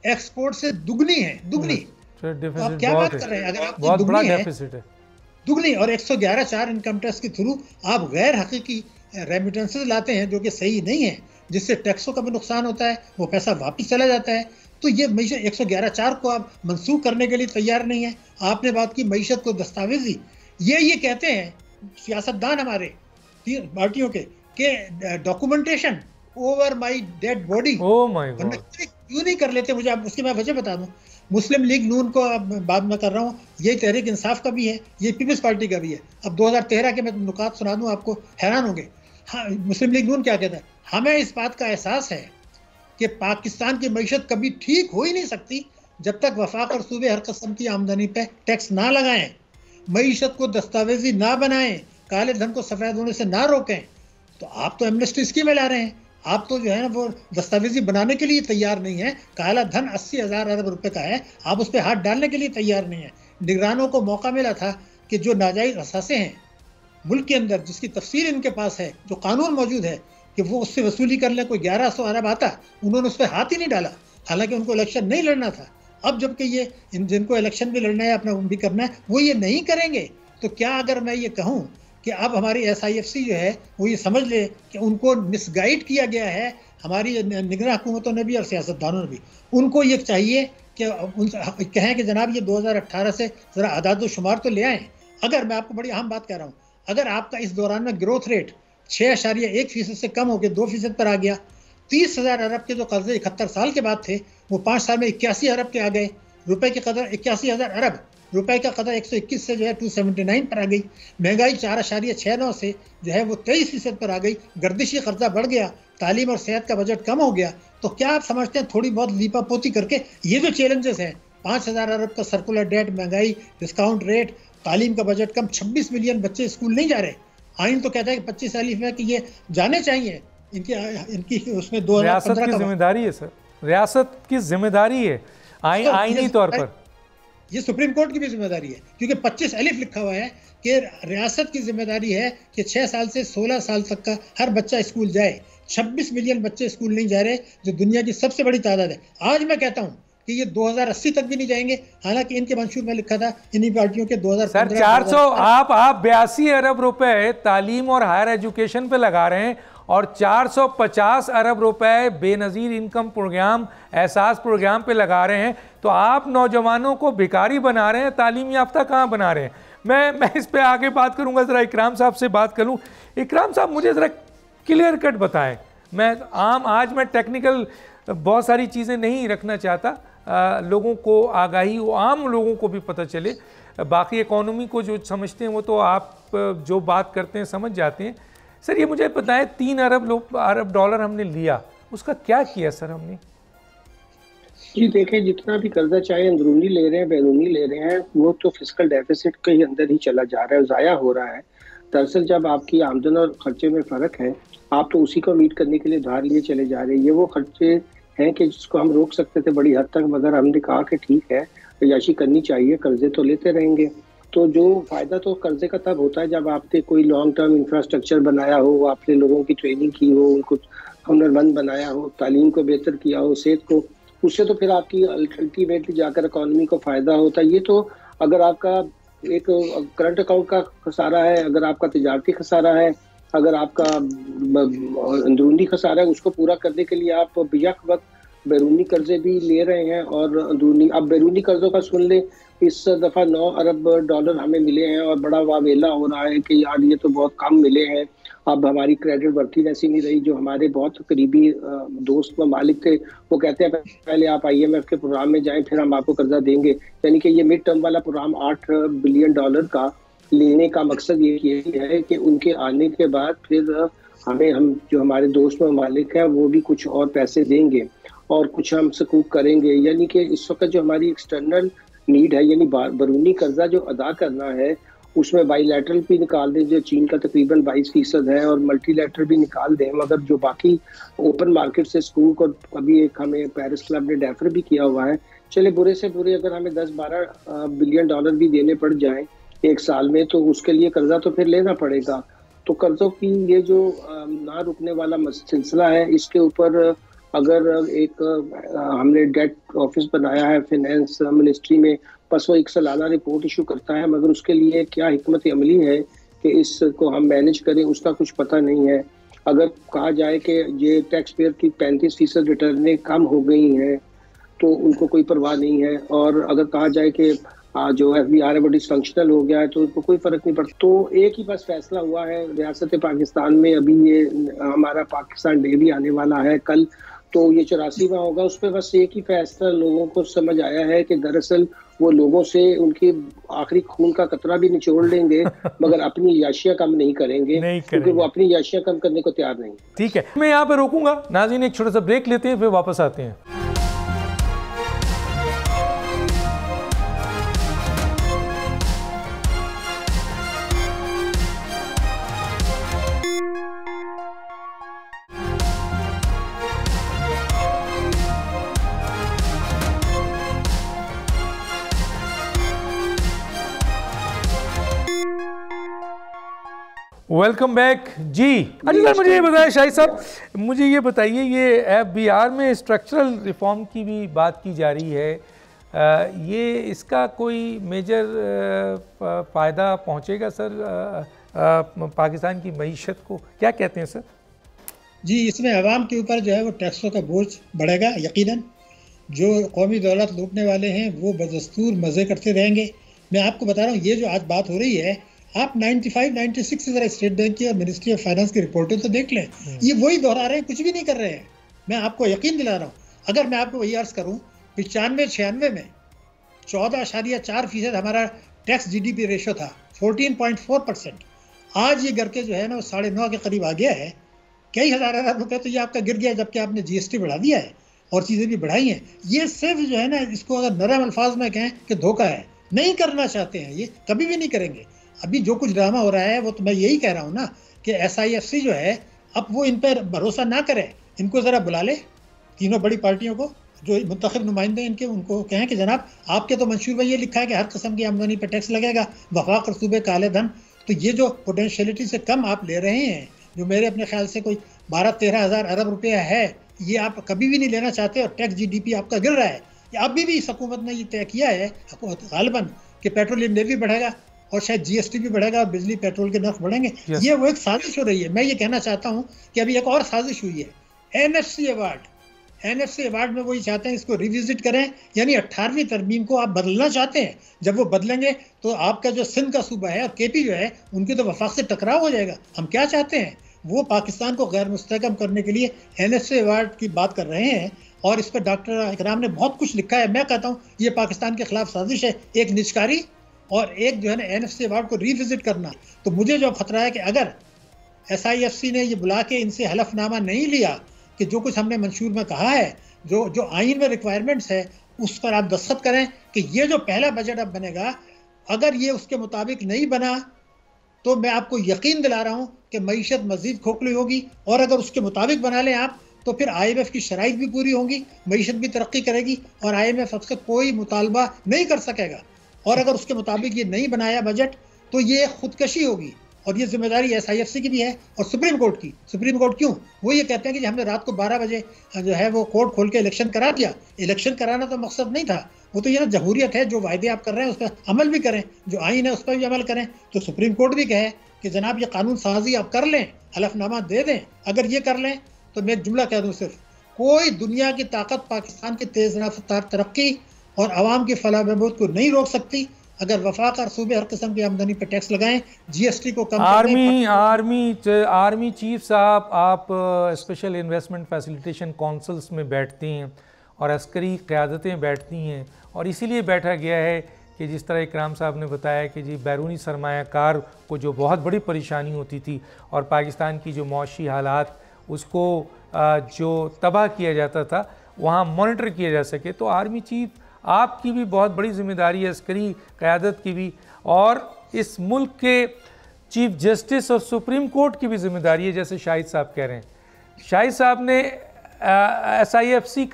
एक्सपोर्ट से दुगनी है, दुगनी। तो आप क्या बात कर रहे हैं, अगर आपकी दुगनी है दुगनी, और 111(4) इनकम टैक्स के थ्रू आप गैर हकीकी रेमिटेंसेस लाते हैं जो कि सही नहीं है, जिससे टैक्सों का भी नुकसान होता है, वो पैसा वापस चला जाता है। तो ये मईशत 111(4) को आप मंसूख करने के लिए तैयार नहीं है। आपने बात की मईशत को दस्तावेजी, ये कहते हैं सियासतदान हमारे तीन पार्टियों के कि documentation over my dead body. Oh my God, क्यों नहीं कर लेते? मुझे आप उसकी मैं वजह बता दूं। मुस्लिम लीग नून को अब बाद में कर रहा हूँ, ये तहरीक इंसाफ का भी है, ये पीपल्स पार्टी का भी है। अब 2013 के मैं नुकात सुना दूं आपको, हैरान होंगे। हाँ, मुस्लिम लीग नून क्या कहता है? हमें इस बात का एहसास है कि पाकिस्तान की मईशत कभी ठीक हो ही नहीं सकती जब तक वफाक और सूबे हर किस्म की आमदनी पे टैक्स ना लगाएं, मईशत को दस्तावेजी ना बनाएं, काले धन को सफ़ेद होने से ना रोकें। तो आप तो एमनेस्टी स्कीम ला रहे हैं, आप तो जो है ना वो दस्तावेजी बनाने के लिए तैयार नहीं है। काला धन 80,000 अरब रुपए का है, आप उस पर हाथ डालने के लिए तैयार नहीं है। निगरानों को मौका मिला था कि जो नाजायज़ असासे हैं मुल्क के अंदर, जिसकी तफसीर इनके पास है, जो कानून मौजूद है कि वो उससे वसूली कर ले, कोई 1100 अरब आता, उन्होंने उस पर हाथ ही नहीं डाला, हालांकि उनको इलेक्शन नहीं लड़ना था। अब जबकि ये जिनको इलेक्शन भी लड़ना है, अपना भी करना है, वो ये नहीं करेंगे। तो क्या अगर मैं ये कहूँ कि अब हमारी SIFC जो है वो ये समझ ले कि उनको मिसगाइड किया गया है, हमारी निगरान हुकूमतों ने भी और सियासतदानों ने भी। उनको ये चाहिए कि कहें कि जनाब ये 2018 से ज़रा आदाद शुमार तो ले आएँ। अगर मैं आपको बड़ी अहम बात कह रहा हूँ, अगर आपका इस दौरान में ग्रोथ रेट 6.1% से कम होकर 2% पर आ गया, 30,000 अरब के जो कर्जे 71 साल के बाद थे वो 5 साल में 81 अरब के आ गए, रुपए की कदर 81,000 अरब, रुपए का कदर 121 से जो है 279 पर आ गई, महंगाई 4.69 से जो है वो 23% पर आ गई, गर्दिशी कर्जा बढ़ गया, तालीम और सेहत का बजट कम हो गया। तो क्या आप समझते हैं थोड़ी बहुत लीपापोती करके ये जो चैलेंजेस हैं, 5,000 अरब का सर्कुलर डेट, महंगाई, डिस्काउंट रेट, तालीम का बजट कम, 26 मिलियन बच्चे स्कूल नहीं जा रहे, आइन तो कहता है कि 25 अलीफ में कि ये जाने चाहिए, इनकी उसमें 2015 की जिम्मेदारी है सर, रियासत की जिम्मेदारी है आईनी तौर पर। ये सुप्रीम कोर्ट की भी जिम्मेदारी है, क्योंकि 25 अलीफ लिखा हुआ है कि रियासत की जिम्मेदारी है कि 6 साल से 16 साल तक का हर बच्चा स्कूल जाए। 26 मिलियन बच्चे स्कूल नहीं जा रहे, जो दुनिया की सबसे बड़ी तादाद है। आज मैं कहता हूँ कि ये 2080 तक भी नहीं जाएंगे, हालांकि इनके मंशूर में लिखा था इन्हीं पार्टियों के 2015 सर 400 आप 82 अरब रुपए तालीम और हायर एजुकेशन पे लगा रहे हैं और 450 अरब रुपए बेनज़ीर इनकम प्रोग्राम, एहसास प्रोग्राम पे लगा रहे हैं। तो आप नौजवानों को भिखारी बना रहे हैं, तालीम याफ्ता कहाँ बना रहे हैं? मैं इस पे आगे बात करूँगा, ज़रा इकराम साहब से बात करूँ। इकराम साहब मुझे ज़रा क्लियर कट बताएं। आज मैं टेक्निकल बहुत सारी चीज़ें नहीं रखना चाहता, लोगों को आगाही हो, आम लोगों को भी पता चले। बाकी इकोनॉमी को जो समझते हैं वो तो आप जो बात करते हैं समझ जाते हैं। सर ये मुझे बताएं, 3 अरब डॉलर हमने लिया, उसका क्या किया सर हमने? जी देखें, जितना भी कर्जा चाहे अंदरूनी ले रहे हैं बैरूनी ले रहे हैं, वो तो फिस्कल डेफिसिट के ही अंदर ही चला जा रहा है, ज़ाया हो रहा है। दरअसल जब आपकी आमदन और खर्चे में फ़र्क है, आप तो उसी को मीट करने के लिए उधार लिए चले जा रहे हैं। ये वो खर्चे हैं कि जिसको हम रोक सकते थे बड़ी हद तक, मगर हमने कहा कि ठीक है अय्याशी करनी चाहिए, कर्जे तो लेते रहेंगे। तो जो फ़ायदा तो कर्जे का तब होता है जब आपने कोई लॉन्ग टर्म इंफ्रास्ट्रक्चर बनाया हो, आपने लोगों की ट्रेनिंग की हो, उनको हुनरमंद बनाया हो, तालीम को बेहतर किया हो, सेहत को, उससे तो फिर आपकी अल्टीमेटली जाकर इकॉनमी को फ़ायदा होता है। ये तो अगर आपका एक करंट अकाउंट का खसारा है, अगर आपका तिजारती खसारा है, अगर आपका अंदरूनी खसारा है, उसको पूरा करने के लिए आप बेशक वक्त बैरूनी कर्जे भी ले रहे हैं और अंदरूनी। अब बैरूनी कर्जों का सुन ले, इस दफ़ा 9 अरब डॉलर हमें मिले हैं और बड़ा वावेला हो रहा है कि यार ये तो बहुत कम मिले हैं। अब हमारी क्रेडिट बढ़ती वैसी नहीं रही। जो हमारे बहुत करीबी दोस्त ममालिक थे वो कहते हैं पहले आप IMF के प्रोग्राम में जाएं फिर हम आपको कर्जा देंगे। यानी कि ये मिड टर्म वाला प्रोग्राम 8 बिलियन डॉलर का लेने का मकसद यही है कि उनके आने के बाद फिर हम जो हमारे दोस्त ममालिक हैं वो भी कुछ और पैसे देंगे और कुछ हम सकूक करेंगे। यानी कि इस वक्त जो हमारी एक्सटर्नल नीड है, यानी बैरूनी कर्जा जो अदा करना है, उसमें बाईलैटरल भी निकाल दें जो चीन का तकरीबन 22% है और मल्टीलैटरल भी निकाल दें, मगर जो बाकी ओपन मार्केट से स्कूल को अभी एक हमें पेरिस क्लब ने डेफर भी किया हुआ है। चले बुरे से बुरे अगर हमें 10-12 बिलियन डॉलर भी देने पड़ जाएं एक साल में, तो उसके लिए कर्जा तो फिर लेना पड़ेगा। तो कर्जों की ये जो ना रुकने वाला सिलसिला है, इसके ऊपर अगर एक हमने डेट ऑफिस बनाया है फाइनेंस मिनिस्ट्री में, बस वो एक सालाना रिपोर्ट इशू करता है, मगर उसके लिए क्या हिकमत अमली है कि इसको हम मैनेज करें उसका कुछ पता नहीं है। अगर कहा जाए कि ये टैक्स पेयर की 35% रिटर्नें कम हो गई हैं तो उनको कोई परवाह नहीं है, और अगर कहा जाए कि जो FBI है वो डिसफंक्शनल हो गया है, तो उनको कोई फर्क नहीं पड़ता। तो एक ही बस फैसला हुआ है रियासत पाकिस्तान में, अभी ये हमारा पाकिस्तान डे भी आने वाला है कल, तो ये 84वां होगा। उसमें बस एक ही फैसला लोगों को समझ आया है कि दरअसल वो लोगों से उनकी आखिरी खून का कतरा भी निचोड़ लेंगे मगर अपनी याशियां कम नहीं करेंगे, क्योंकि वो अपनी याशियां कम करने को तैयार नहीं। ठीक है, मैं यहाँ पे रोकूंगा। नाज़रीन, एक छोटा सा ब्रेक लेते हैं, फिर वापस आते हैं। वेलकम बैक जी। अच्छा सर, मुझे ये बताया शाहिद साहब, मुझे ये बताइए, ये FBI में स्ट्रक्चरल रिफॉर्म की भी बात की जा रही है, ये इसका कोई मेजर फ़ायदा पहुंचेगा सर पाकिस्तान की मईशत को? क्या कहते हैं सर? जी, इसमें आवाम के ऊपर जो है वो टैक्सों का बोझ बढ़ेगा यकीनन। जो कौमी दौलत लूटने वाले हैं वो बदस्तूर मज़े करते रहेंगे। मैं आपको बता रहा हूँ, ये जो आज बात हो रही है, आप 95-96 से जरा स्टेट बैंक की और मिनिस्ट्री ऑफ फाइनेंस की रिपोर्टें तो देख लें, ये वही दोहरा रहे हैं, कुछ भी नहीं कर रहे हैं। मैं आपको यकीन दिला रहा हूँ, अगर मैं आपको वही अर्ज करूँ, 95-96 में 14.4% हमारा टैक्स GDP रेशो था, 14.4%। आज ये करके जो है ना 9.5 के करीब आ गया है। कई हज़ार अरब रुपये तो ये आपका गिर गया, जबकि आपने GST बढ़ा दिया है और चीज़ें भी बढ़ाई हैं। ये सिर्फ जो है ना, इसको अगर नरम अल्फाज में कहें कि धोखा है, नहीं करना चाहते हैं, ये कभी भी नहीं करेंगे। अभी जो कुछ ड्रामा हो रहा है वो तो मैं यही कह रहा हूँ ना कि SIFC जो है, अब वो इन पर भरोसा ना करे, इनको ज़रा बुला ले, तीनों बड़ी पार्टियों को, जो मुंतखब नुमाइंदे इनके, उनको कहें कि जनाब आपके तो मंशूर में ये लिखा है कि हर किस्म की आमदनी पर टैक्स लगेगा, वफाक और सूबे काले धन, तो ये जो पोटेंशियलिटी से कम आप ले रहे हैं, जो मेरे अपने ख्याल से कोई 12-13 हज़ार अरब रुपया है, ये आप कभी भी नहीं लेना चाहते और टैक्स GDP आपका गिर रहा है। अभी भी इस हुकूमत ने ये तय किया है गालिबन कि पेट्रोलियम लेवी बढ़ेगा और शायद GST भी बढ़ेगा और बिजली पेट्रोल के नर्ख बढ़ेंगे। ये वो एक साजिश हो रही है। मैं ये कहना चाहता हूँ कि अभी एक और साजिश हुई है, NFC अवार्ड में वो ये चाहते हैं इसको रिविजिट करें, यानी 18वीं तरमीम को आप बदलना चाहते हैं। जब वो बदलेंगे तो आपका जो सिंध का सूबा है और KP जो है, उनके तो वफाक से टकराव हो जाएगा। हम क्या चाहते हैं, वो पाकिस्तान को गैर मुस्तहकम करने के लिए NFC अवार्ड की बात कर रहे हैं और इस पर डॉक्टर इकराम ने बहुत कुछ लिखा है। मैं कहता हूँ ये पाकिस्तान के खिलाफ साजिश है, एक निजकारी और एक जो है ना NFC अवार्ड को रिविजिट करना। तो मुझे जो खतरा है कि अगर SIFC ने ये बुला के इनसे हलफनामा नहीं लिया कि जो कुछ हमने मंशूर में कहा है, जो आइन में रिक्वायरमेंट्स है, उस पर आप दस्तखत करें कि ये जो पहला बजट अब बनेगा, अगर ये उसके मुताबिक नहीं बना तो मैं आपको यकीन दिला रहा हूँ कि मईशत मज़ीद खोखली होगी। और अगर उसके मुताबिक बना लें आप, तो फिर IMF की शराइत भी पूरी होंगी, मईशत भी तरक्की करेगी और IMF आपसे कोई मुतालबा नहीं कर सकेगा। और अगर उसके मुताबिक ये नहीं बनाया बजट, तो ये खुदकशी होगी और ये जिम्मेदारी SIFC की भी है और सुप्रीम कोर्ट की। सुप्रीम कोर्ट क्यों? वो ये कहते हैं कि हमने रात को 12 बजे जो है वो कोर्ट खोल के इलेक्शन करा दिया। इलेक्शन कराना तो मकसद नहीं था, वो तो ये ना जमहूरियत है, जो वायदे आप कर रहे हैं उस पर अमल भी करें, जो आइन है उस पर भी अमल करें। तो सुप्रीम कोर्ट भी कहे कि जनाब ये कानून साजी आप कर लें, हलफनामा दे दें। अगर ये कर लें तो मैं एक जुमला कह दूँ, सिर्फ कोई दुनिया की ताकत पाकिस्तान की तेज़ रफ्तार तरक्की और आवाम की फलाह बहबूद को नहीं रोक सकती। अगर वफाक और सूबे हर किस्म की आमदनी पर टैक्स लगाएं, GST को कम आर्मी चीफ साहब, आप स्पेशल इन्वेस्टमेंट फैसिलिटेशन काउंसिल्स में बैठती हैं और अस्करी क़यादतें बैठती हैं, और इसीलिए बैठा गया है कि जिस तरह इकराम साहब ने बताया कि जी बैरूनी सरमायाकार को जो बहुत बड़ी परेशानी होती थी और पाकिस्तान की जो मौशी हालात उसको जो तबाह किया जाता था, वहाँ मॉनिटर किया जा सके। तो आर्मी चीफ आपकी भी बहुत बड़ी जिम्मेदारी है, अस्करी क़यादत की भी, और इस मुल्क के चीफ जस्टिस और सुप्रीम कोर्ट की भी जिम्मेदारी है, जैसे शाहिद साहब कह रहे हैं। शाहिद साहब ने SIFC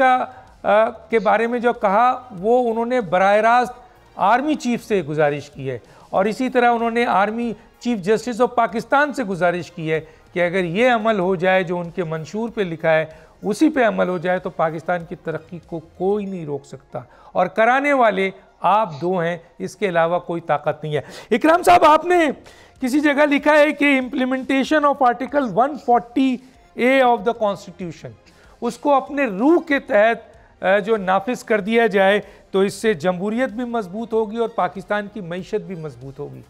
के बारे में जो कहा, वो उन्होंने बराह रास्त आर्मी चीफ से गुजारिश की है, और इसी तरह उन्होंने army chief justice of Pakistan से गुजारिश की है कि अगर ये अमल हो जाए जो उनके मंशूर पे लिखा है, उसी पे अमल हो जाए, तो पाकिस्तान की तरक्की को कोई नहीं रोक सकता, और कराने वाले आप दो हैं, इसके अलावा कोई ताकत नहीं है। इकराम साहब, आपने किसी जगह लिखा है कि implementation of article 140A of the constitution, उसको अपने रूह के तहत जो नाफिज कर दिया जाए तो इससे जमहूरियत भी मजबूत होगी और पाकिस्तान की मईशत भी मजबूत होगी?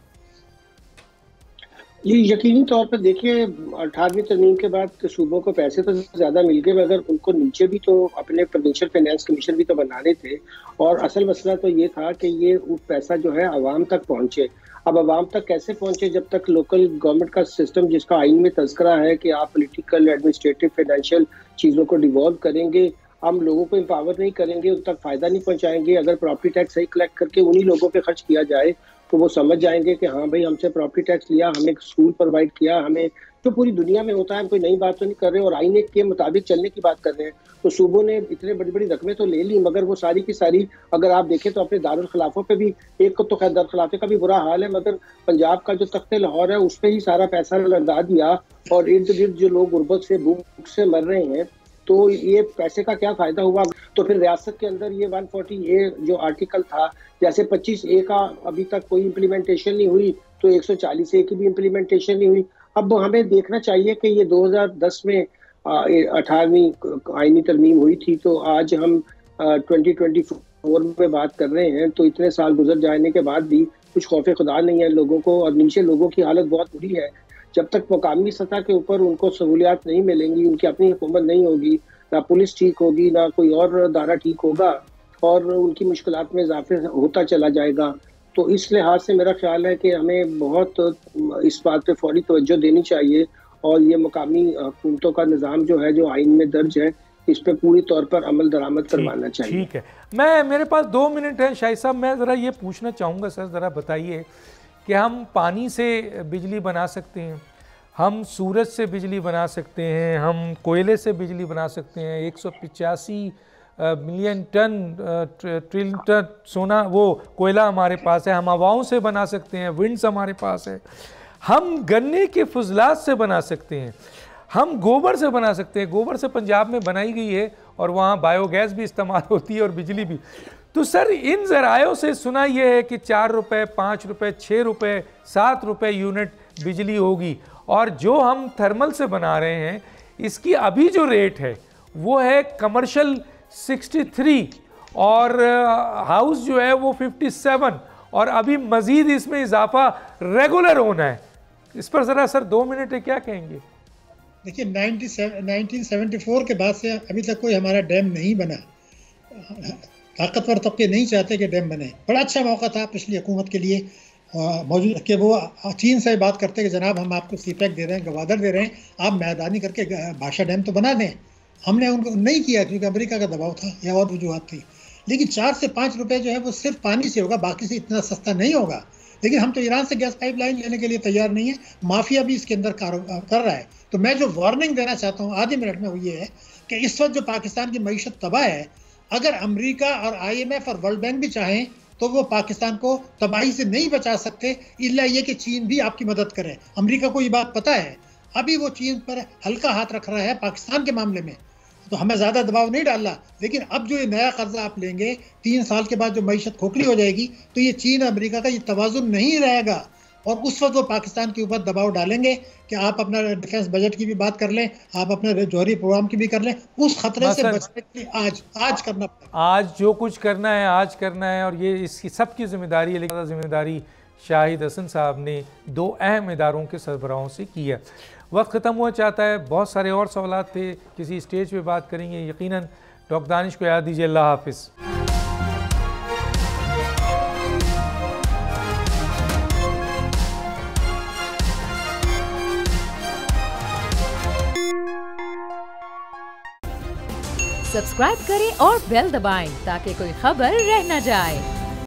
ये यकीनी तौर पर देखिए 18वीं तरमीम के बाद सूबों को पैसे तो ज़्यादा मिल गए, मगर उनको नीचे भी तो अपने प्रोविंशियल फाइनेंस कमीशन भी तो बनाने थे। और असल मसला तो ये था कि ये पैसा जो है आवाम तक पहुंचे। अब आवाम तक कैसे पहुंचे जब तक लोकल गवर्नमेंट का सिस्टम, जिसका आइन में तज़किरा है कि आप पॉलिटिकल, एडमिनिस्ट्रेटिव, फाइनेंशियल चीज़ों को डिवॉल्व करेंगे, हम लोगों को एम्पावर नहीं करेंगे, उन तक फ़ायदा नहीं पहुँचाएंगे। अगर प्रॉपर्टी टैक्स सही कलेक्ट करके उन्हीं लोगों पे खर्च किया जाए तो वो समझ जाएंगे कि हाँ भाई, हमसे प्रॉपर्टी टैक्स लिया, हमें स्कूल प्रोवाइड किया, हमें जो पूरी दुनिया में होता है। हम कोई नई बात तो नहीं कर रहे और आईने के मुताबिक चलने की बात कर रहे हैं। तो सूबों ने इतने बड़ी बड़ी रकमें तो ले ली, मगर वो सारी की सारी अगर आप देखें तो अपने दारुल खिलाफों पे भी, एक को तो खैर दारुल खिलाफे का भी बुरा हाल है, मगर पंजाब का जो तख्ते लाहौर है उस पर ही सारा पैसा लगा दिया और इर्द गिर्द जो लोग गुर्बत से, भूख से मर रहे हैं, तो ये पैसे का क्या फायदा हुआ? तो फिर रियासत के अंदर ये 140A जो आर्टिकल था, जैसे 25A का अभी तक कोई इम्प्लीमेंटेशन नहीं हुई, तो 140A की भी इम्प्लीमेंटेशन नहीं हुई। अब हमें देखना चाहिए कि ये 2010 में 18वीं आईनी तरमीम हुई थी, तो आज हम 2024 में बात कर रहे हैं। तो इतने साल गुजर जाने के बाद भी कुछ खौफ खुदा नहीं है लोगों को, और नीचे लोगों की हालत बहुत बुरी है। जब तक मुकामी सतह के ऊपर उनको सहूलियात नहीं मिलेंगी, उनकी अपनी हुकूमत नहीं होगी, ना पुलिस ठीक होगी, ना कोई और दायरा ठीक होगा, और उनकी मुश्किलात में इजाफे होता चला जाएगा। तो इस लिहाज से मेरा ख्याल है कि हमें बहुत इस बात पे फौरी तवज्जो देनी चाहिए, और ये मुकामी हुकूमतों का निज़ाम जो है, जो आइन में दर्ज है, इस पे पूरी तौर पर अमल दरामद करवाना चाहिए। ठीक है, मेरे पास 2 मिनट है शाहिद साहब, मैं ज़रा ये पूछना चाहूँगा सर, ज़रा बताइए कि हम पानी से बिजली बना सकते हैं, हम सूरज से बिजली बना सकते हैं, हम कोयले से बिजली बना सकते हैं, 185 मिलियन टन ट्रिलियन टन सोना वो कोयला हमारे पास है, हम हवाओं से बना सकते हैं, विंड्स हमारे पास है, हम गन्ने के फजलात से बना सकते हैं, हम गोबर से बना सकते हैं। गोबर से पंजाब में बनाई गई है और वहाँ बायोगैस भी इस्तेमाल होती है और बिजली भी। तो सर इन ज़रायों से सुना यह है कि 4 रुपये, 5 रुपये, 6 रुपये, 7 रुपये यूनिट बिजली होगी, और जो हम थर्मल से बना रहे हैं इसकी अभी जो रेट है वो है कमर्शियल 63 और हाउस जो है वो 57, और अभी मज़ीद इसमें इजाफा रेगुलर होना है। इस पर ज़रा सर 2 मिनट है, क्या कहेंगे? देखिए 1974 के बाद से अभी तक कोई हमारा डैम नहीं बना। ताकतवर तबके नहीं चाहते कि डैम बने। बड़ा अच्छा मौका था पिछली हुकूमत के लिए मौजूद कि वो चीन से बात करते कि जनाब हम आपको सीपैक दे रहे हैं, गवादर दे रहे हैं, आप मैदानी करके भाषा डैम तो बना दें। हमने उनको नहीं किया क्योंकि अमेरिका का दबाव था या और वजूहत थी। लेकिन 4 से 5 रुपए जो है वो सिर्फ पानी से होगा, बाकी से इतना सस्ता नहीं होगा। लेकिन हम तो ईरान से गैस पाइपलाइन लेने के लिए तैयार नहीं है, माफिया भी इसके अंदर कारोबार कर रहा है। तो मैं जो वार्निंग देना चाहता हूँ आधे मिनट में वो ये है कि इस वक्त जो पाकिस्तान की मईशत तबाह है, अगर अमेरिका और IMF और वर्ल्ड बैंक भी चाहें तो वो पाकिस्तान को तबाही से नहीं बचा सकते, इल्ला ये कि चीन भी आपकी मदद करे। अमेरिका को ये बात पता है, अभी वो चीन पर हल्का हाथ रख रहा है पाकिस्तान के मामले में, तो हमें ज़्यादा दबाव नहीं डालना। लेकिन अब जो ये नया कर्जा आप लेंगे 3 साल के बाद जो मईशत खोखली हो जाएगी, तो ये चीन अमेरिका का ये तवाज़ुन नहीं रहेगा, और उस वक्त वो पाकिस्तान के ऊपर दबाव डालेंगे कि आप अपना डिफेंस बजट की भी बात कर लें, आप अपने जौहरी प्रोग्राम की भी कर लें। उस खतरे से बचने के लिए आज करना पड़ेगा। आज जो कुछ करना है आज करना है, और ये इसकी सबकी जिम्मेदारी है। लेकिन जिम्मेदारी शाहिद हसन साहब ने 2 अहम इदारों के सरबराहों से की है। वक्त ख़त्म हुआ चाहता है, बहुत सारे और सवाल थे, किसी स्टेज पे बात करेंगे यकीनन। डॉक्टर दानिश को याद दीजिए। अल्लाह हाफिज़। सब्सक्राइब करें और बेल दबाएं ताकि कोई खबर रह न जाए।